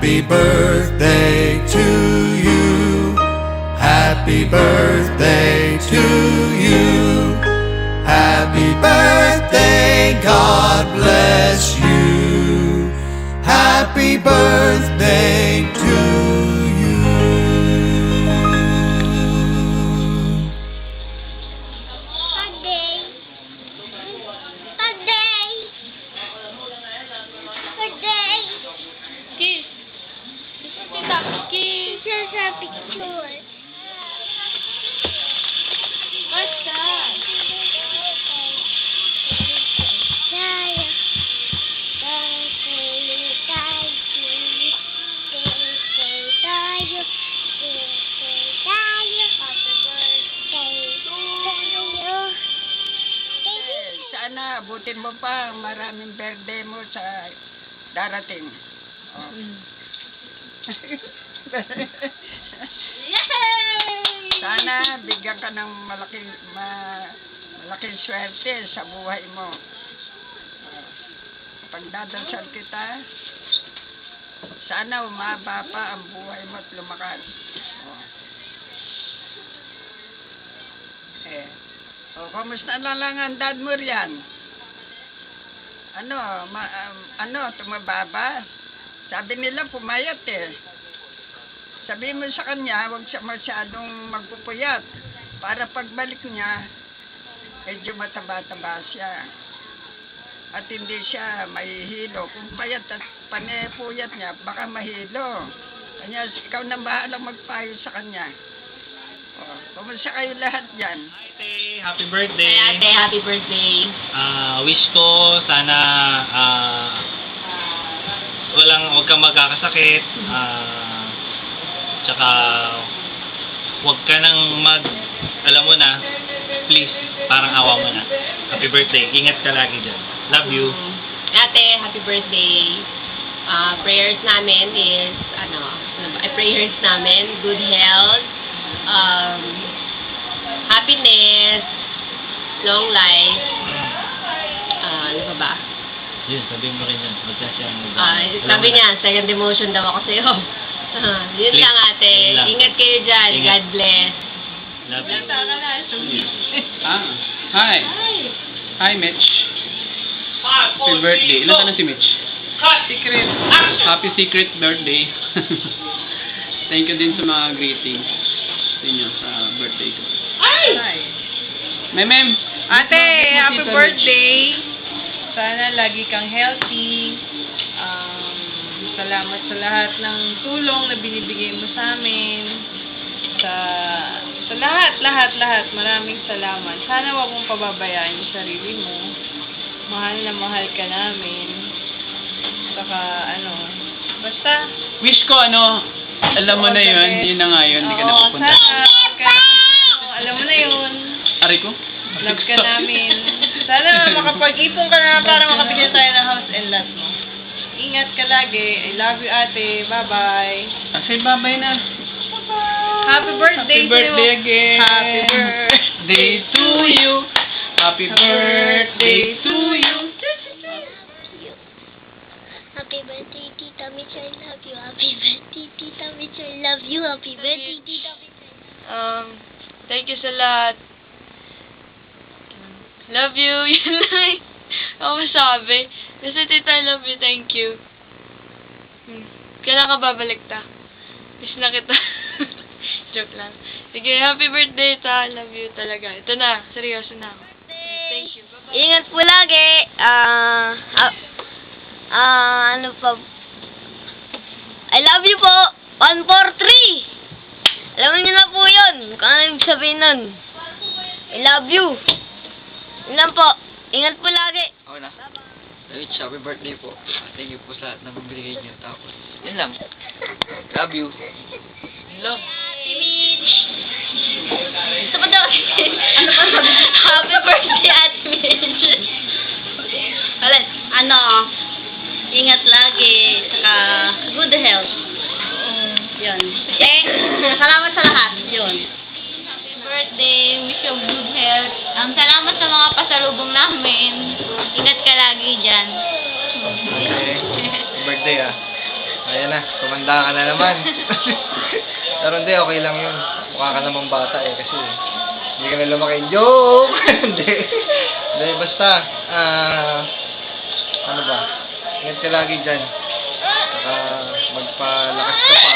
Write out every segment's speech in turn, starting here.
Happy birthday to you. Happy birthday to you. Happy birthday, God bless you. Happy birthday to you. Birthday. Kiss. Tita, kiss. Here's our picture. What's that? Sana abutin mo pa maraming birthday mo sa darating. Oh. Sana bigyan ka ng malaking swerte sa buhay mo. Pagdadasal kita, sana umaba pa ang buhay mo at lumakas. Kamusta na lang ang dad mo riyan? Tumababa? Sabi nila pumayat eh. Sabi mo sa kanya, huwag siya masyadong magpupuyat. Para pagbalik niya, medyo mataba-taba siya. At hindi siya mahihilo. Kung payat at panepuyat niya, baka mahilo. Kanya, ikaw na bahala magpayo sa kanya. Kumusta kayo lahat dyan? Ate, happy birthday. Ate, happy birthday. Wish ko sana huwag kang magkakasakit. Tsaka huwag ka nang alam mo na, please, parang awa mo na. Happy birthday. Ingat ka lagi dyan. Love you. Ate, happy birthday. Prayers namin is, prayers namin, good health, happiness, long life, ano pa ba? Yun, sabihin mo rin yan. Sabi niya, second demotion daw ako sa'yo. Yun Please, lang ate. yun lang. Ingat kayo dyan. Ingat. God bless. Love you. Hi. Hi, Mitch. Happy birthday. Ilan na si Mitch? Secret. Happy secret birthday. Thank you din sa mga greetings ninyo sa birthday ko. Mem. Ate, happy Tita birthday! Sana lagi kang healthy. Salamat sa lahat ng tulong na binibigay mo sa amin. Sa lahat. Maraming salamat. Sana wag mong pababayaan yung sarili mo. Mahal na mahal ka namin. Saka, basta. Wish ko alam mo na yun. Yun na nga yun. Hindi ka na pupunta. Alam mo na yun. Aray ko? Love ka namin. Sana makapag-ipon ka na para makabigyan tayo ng house and lot mo. Ingat ka lagi. I love you, ate. Bye-bye. Say bye-bye na. Happy birthday Happy birthday again. Happy birthday to you. Happy birthday to you. Happy birthday, Tita Mitch. I love you. Happy birthday, Tita Mitch. I love you. Happy birthday, Tita Mitch. Thank you sa lahat. Love you. Yun lang. Ako masabi. Basta tita, I love you. Thank you. Kailan ka babalik ta? Miss na kita. Joke lang. Sige, happy birthday ta. I love you talaga. Ito na. Seryoso na ako. Thank you. Bye-bye. Ingat po lagi. Ano pa? I love you po. 1, 4, 3. Alam niyo na po yun. Kung ano yung sabihin nun. I love you. Yun lang po. Ingat po lagi. Ako na. David, happy birthday po. Thank you po sa lahat ng binigay niyo. Tapos, yun lang. Love you. Love. Mitch. Gusto ko daw. Ano pa sabi? Happy birthday, Ate Mitch. Ulit. Ingat lagi. Saka, good health. Yun. Salamat sa lahat. Yun. Happy birthday. Wish you good health. Salamat sa mga pasalubong namin. Ingat ka lagi dyan. Okay. Happy birthday ah. I Ayan na, tumanda ka na naman. Pero hindi, okay lang yun. Mukha ka namang bata eh, kasi hindi ka na lumaki. Joke! Hindi. Hindi, basta, ano ba? Ingat ka lagi dyan. Saka magpalakas ka pa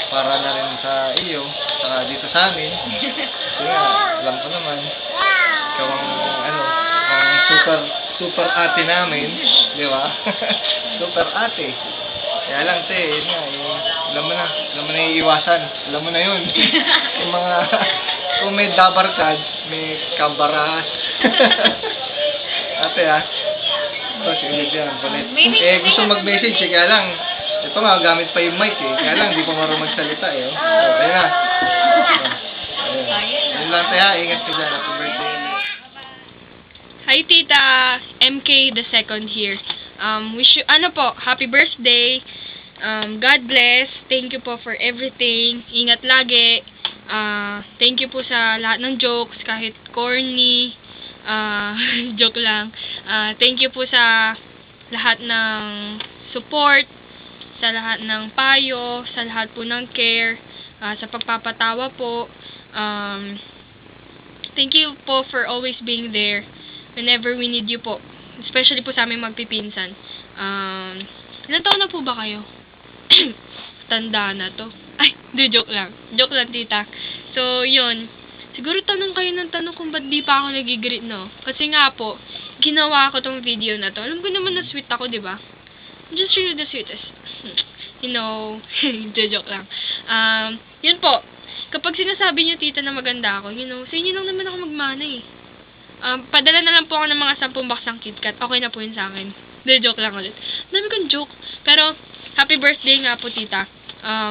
para na rin sa iyo, saka dito sa amin. Kasi nga, alam ko naman, ikaw ang super ate namin, di ba? Super ate. Kaya lang, yun nga, alam mo na iiwasan. Alam mo na yun. Yung mga, kung may dabar cards, may kabaras. Ate ito, sige dyan, palit. Gusto mag-message kaya lang, ito nga, gamit pa yung mic kaya lang, di pa marunong magsalita Kaya na. Yun lang ingat ka dyan, happy birthday. Hi, Tita. MK the second here. Wish you, happy birthday. God bless. Thank you po for everything. Ingat lagi. Thank you po sa lahat ng jokes, kahit corny. Joke lang. Thank you po sa lahat ng support, sa lahat ng payo, sa lahat po ng care, sa pagpapatawa po. Thank you po for always being there whenever we need you po. Especially po sa aming magpipinsan. Ilan taon na po ba kayo? Tanda na to. Ay, joke lang. Joke lang, tita. So, yun. Siguro tanong kayo ng tanong kung ba't di pa ako nagigreet, no? Kasi nga po, ginawa ko tong video na to. Alam ko naman na sweet ako, di ba? I'm just really the sweetest. You know, joke lang. Yun po. Kapag sinasabi niyo, tita, na maganda ako, sa inyo lang naman ako magmana eh. Padala na lang po ako ng mga 10 baksang KitKat. Okay na po yun sa akin. Joke lang ulit. Dami kong joke. Pero, happy birthday nga po, tita.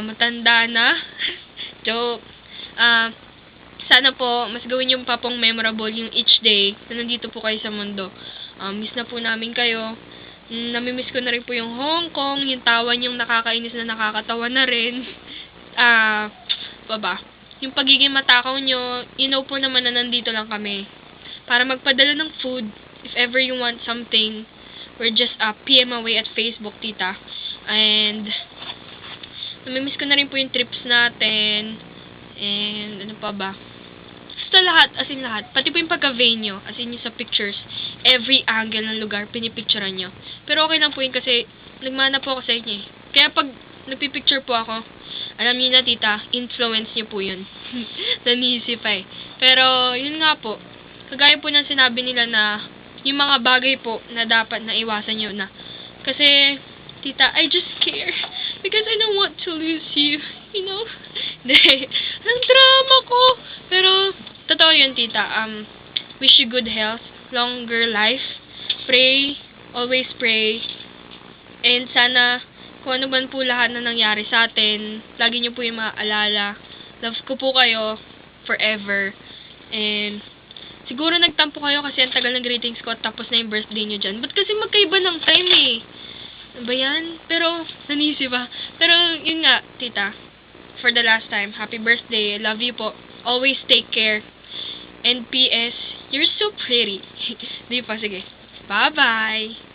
Matanda na. Joke. Sana po, mas gawin yung pa pong memorable yung each day na nandito po kayo sa mundo. Miss na po namin kayo. Namimiss ko na rin po yung Hong Kong, yung tawa niyong nakakainis na nakakatawa na rin. Yung pagiging matakaw nyo, po naman na nandito lang kami. Para magpadala ng food, if ever you want something, we're just PM away at Facebook, tita. And, namimiss ko na rin po yung trips natin. And, ano pa ba? Basta lahat, as in lahat. Pati po yung pagka-vein nyo, as in yung sa pictures. Every angle ng lugar, pinipicturean nyo. Pero okay lang po yun kasi, nagmana po ako sa inyo eh. Kaya pag nagpipicture po ako, alam niyo na, tita, influence niyo po yun. Nanisip pa eh. Pero, yun nga po. Kagaya po ng sinabi nila na yung mga bagay po na dapat na iwasan nyo na. Kasi, tita, I just care. Because I don't want to lose you. You know? Ang drama ko. Pero, totoo yun, tita. Wish you good health, longer life. Pray, always pray. And sana, kung ano man po lahat na nangyari sa atin, lagi nyo po yung maaalala. Love ko po kayo forever. And, siguro nagtampo kayo kasi ang tagal ng greetings ko tapos na yung birthday nyo dyan. Ba't kasi magkaiba ng time eh? Ano ba yan? Pero, nanisip ba? Pero, yun nga, tita. For the last time, happy birthday. I love you po. Always take care. And P.S. You're so pretty. Di pa, sige. Bye-bye!